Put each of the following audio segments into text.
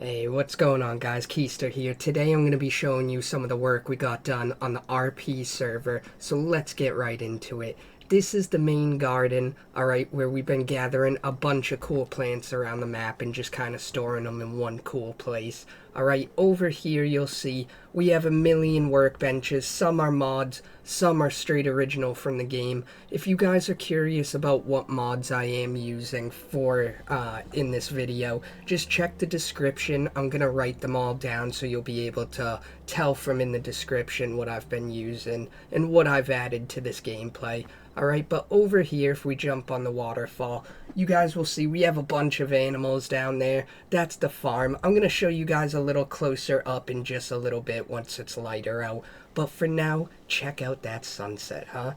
Hey, what's going on, guys? Keister here. Today I'm going to be showing you some of the work we got done on the RP server, so let's get right into it. This is the main garden, alright, where we've been gathering a bunch of cool plants around the map and just kind of storing them in one cool place. Alright, over here you'll see we have a million workbenches. Some are mods, some are straight original from the game. If you guys are curious about what mods I am using for in this video, just check the description. I'm going to write them all down so you'll be able to tell from in the description what I've been using and what I've added to this gameplay. Alright, but over here, if we jump on the waterfall, you guys will see we have a bunch of animals down there. That's the farm. I'm going to show you guys a little closer up in just a little bit once it's lighter out. But for now, check out that sunset, huh?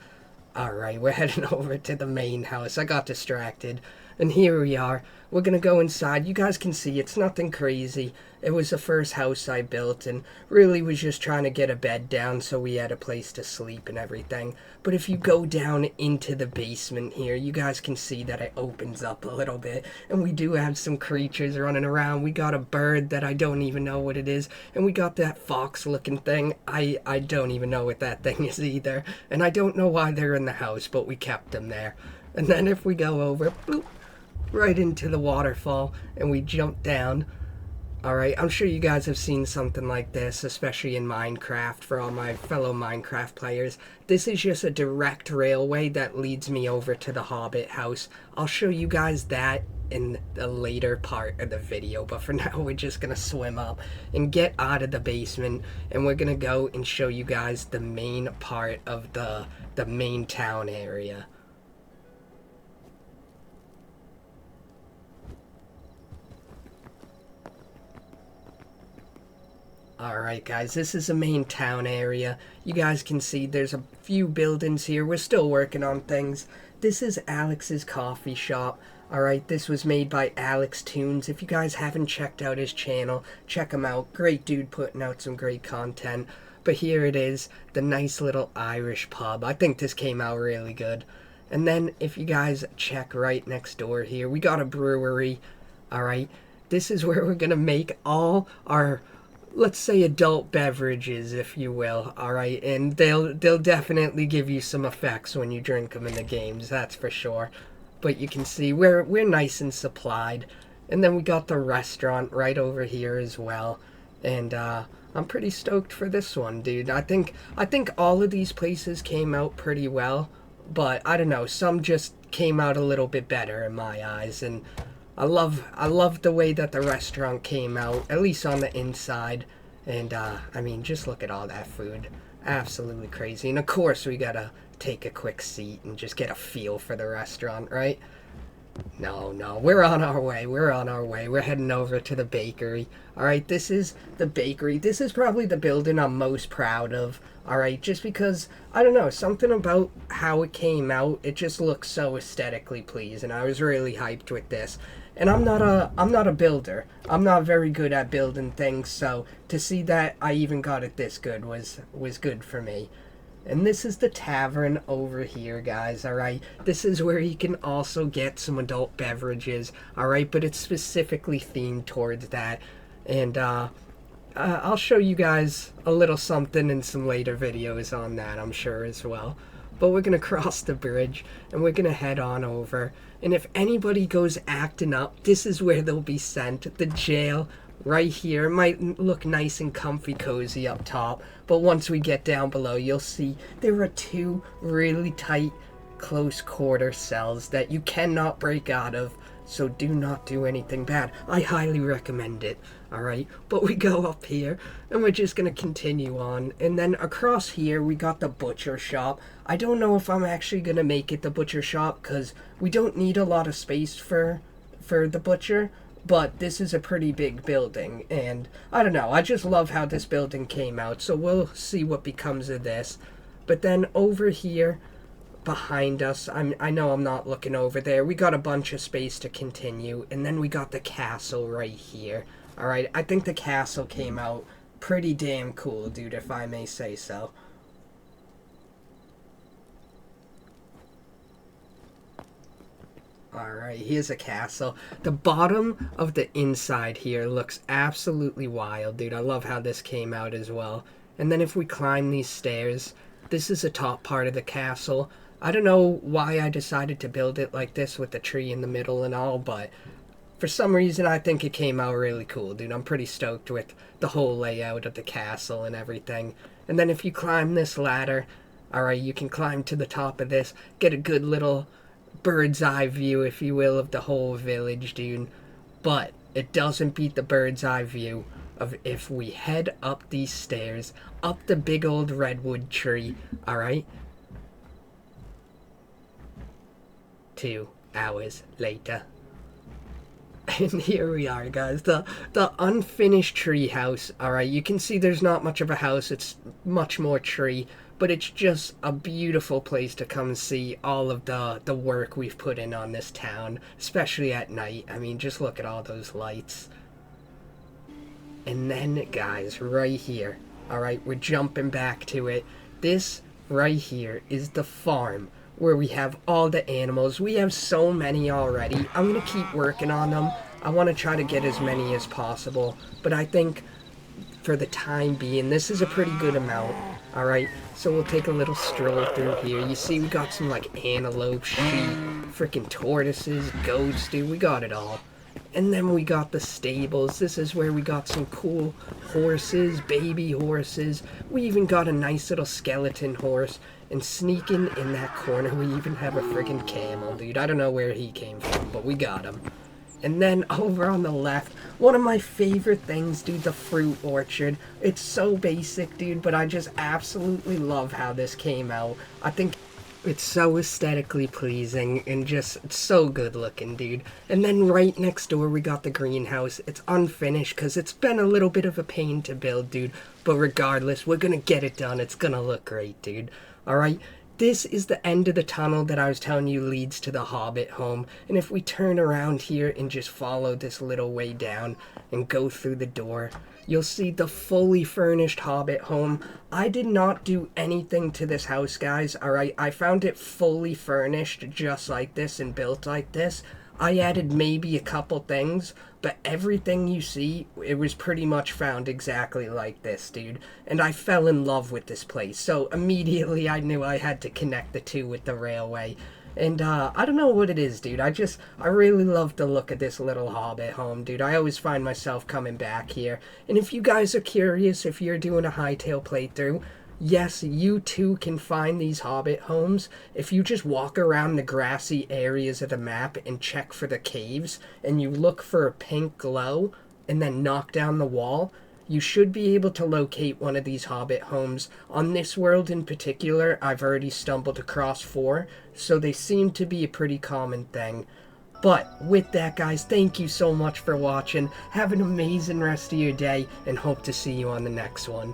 Alright, we're heading over to the main house. I got distracted. And here we are. We're gonna go inside. You guys can see it's nothing crazy. It was the first house I built and really was just trying to get a bed down so we had a place to sleep and everything. But if you go down into the basement here, you guys can see that it opens up a little bit. And we do have some creatures running around. We got a bird that I don't even know what it is. And we got that fox looking thing. I don't even know what that thing is either. And I don't know why they're in the house, but we kept them there. And then if we go over, bloop, right into the waterfall and we jump down. Alright, I'm sure you guys have seen something like this, especially in Minecraft for all my fellow Minecraft players. This is just a direct railway that leads me over to the Hobbit house. I'll show you guys that in the later part of the video, but for now we're just gonna swim up and get out of the basement, and we're gonna go and show you guys the main part of the main town area. Alright guys, this is the main town area. You guys can see there's a few buildings here. We're still working on things. This is Alex's coffee shop. Alright, this was made by Alex Tunes. If you guys haven't checked out his channel, check him out. Great dude putting out some great content. But here it is, the nice little Irish pub. I think this came out really good. And then if you guys check right next door here, we got a brewery. Alright, this is where we're gonna make all our, let's say, adult beverages, if you will. Alright, and they'll definitely give you some effects when you drink them in the games, that's for sure. But you can see we're nice and supplied. And then we got the restaurant right over here as well. And I'm pretty stoked for this one, dude. I think all of these places came out pretty well, but I don't know, some just came out a little bit better in my eyes. And I love the way that the restaurant came out, at least on the inside. And I mean, just look at all that food. Absolutely crazy. And of course we gotta take a quick seat and just get a feel for the restaurant, right? No, we're on our way. We're heading over to the bakery. Alright, this is the bakery. This is probably the building I'm most proud of. Alright, just because, I don't know, something about how it came out, it just looks so aesthetically pleasing. I was really hyped with this. And I'm not a builder. I'm not very good at building things, so to see that I even got it this good was good for me. And this is the tavern over here, guys, alright? This is where you can also get some adult beverages, alright? But it's specifically themed towards that. And I'll show you guys a little something in some later videos on that, I'm sure, as well. But we're going to cross the bridge, and we're going to head on over. And if anybody goes acting up, this is where they'll be sent. The jail, right here. It might look nice and comfy cozy up top, but once we get down below, you'll see there are two really tight, close quarter cells that you cannot break out of. So do not do anything bad. I highly recommend it, alright? But we go up here, and we're just going to continue on. And then across here, we got the butcher shop. I don't know if I'm actually going to make it the butcher shop, because we don't need a lot of space for the butcher. But this is a pretty big building, and I don't know, I just love how this building came out, so we'll see what becomes of this. But then over here, behind us, I know I'm not looking over there, we got a bunch of space to continue, and then we got the castle right here. Alright, I think the castle came out pretty damn cool, dude, if I may say so. Alright, here's a castle. The bottom of the inside here looks absolutely wild, dude. I love how this came out as well. And then if we climb these stairs, this is the top part of the castle. I don't know why I decided to build it like this with the tree in the middle and all, but for some reason I think it came out really cool, dude. I'm pretty stoked with the whole layout of the castle and everything. And then if you climb this ladder, alright, you can climb to the top of this, get a good little bird's eye view, if you will, of the whole village, dude. But it doesn't beat the bird's eye view of if we head up these stairs, up the big old redwood tree, alright? 2 hours later. And here we are, guys, the unfinished tree house. Alright, you can see there's not much of a house, it's much more tree, but it's just a beautiful place to come see all of the work we've put in on this town, especially at night. I mean, just look at all those lights. And then, guys, right here, alright, we're jumping back to it. This right here is the farm where we have all the animals. We have so many already. I'm going to keep working on them. I want to try to get as many as possible, but I think for the time being, this is a pretty good amount. Alright, so we'll take a little stroll through here. You see we got some like antelope, sheep, freaking tortoises, goats, dude. We got it all. And then we got the stables. This is where we got some cool horses, baby horses. We even got a nice little skeleton horse. And sneaking in that corner, we even have a freaking camel, dude. I don't know where he came from, but we got him. And then over on the left, one of my favorite things, dude, the fruit orchard. It's so basic, dude, but I just absolutely love how this came out. I think it's so aesthetically pleasing and just so good looking, dude. And then right next door, we got the greenhouse. It's unfinished because it's been a little bit of a pain to build, dude. But regardless, we're going to get it done. It's going to look great, dude. Alright, this is the end of the tunnel that I was telling you leads to the Hobbit home. And if we turn around here and just follow this little way down and go through the door, you'll see the fully furnished Hobbit home. I did not do anything to this house, guys, alright? I found it fully furnished just like this and built like this. I added maybe a couple things, but everything you see, it was pretty much found exactly like this, dude. And I fell in love with this place, so immediately I knew I had to connect the two with the railway. And, I don't know what it is, dude. I really love the look of this little Hobbit home, dude. I always find myself coming back here. And if you guys are curious, if you're doing a Hytale playthrough, yes, you too can find these Hobbit homes if you just walk around the grassy areas of the map and check for the caves, and you look for a pink glow, and then knock down the wall. You should be able to locate one of these Hobbit homes. On this world in particular, I've already stumbled across 4, so they seem to be a pretty common thing. But with that, guys, thank you so much for watching. Have an amazing rest of your day, and hope to see you on the next one.